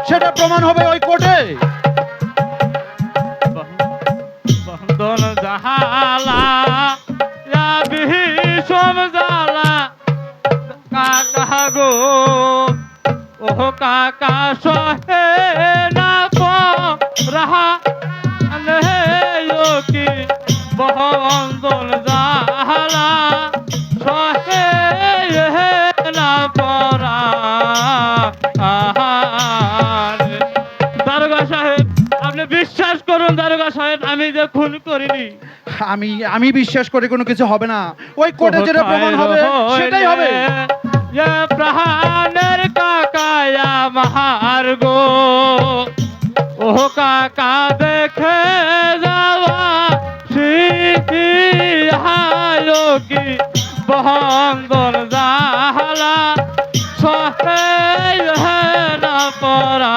সেটা প্রমাণ হবে ওই কোর্টে। বন্ধন জাহালা বিষম জালা কাকা গো ও কাকা সহে না রাহা কি বন্ধন জাহালা সহে না পরা। দারোগা সাহেব আপনি বিশ্বাস করুন দারোগা সাহেব আমি যে খুন করিনি। আমি বিশ্বাস করে কোনো কিছু হবে না, ওই কোর্টে যেটা প্রমাণ হবে সেটাই হবে। প্রাণের কাকায়া মাহার গো ও কাকা দেখে যাওয়া শিখিয়ালো কি বন্ধন জাহালা সহে না পরা।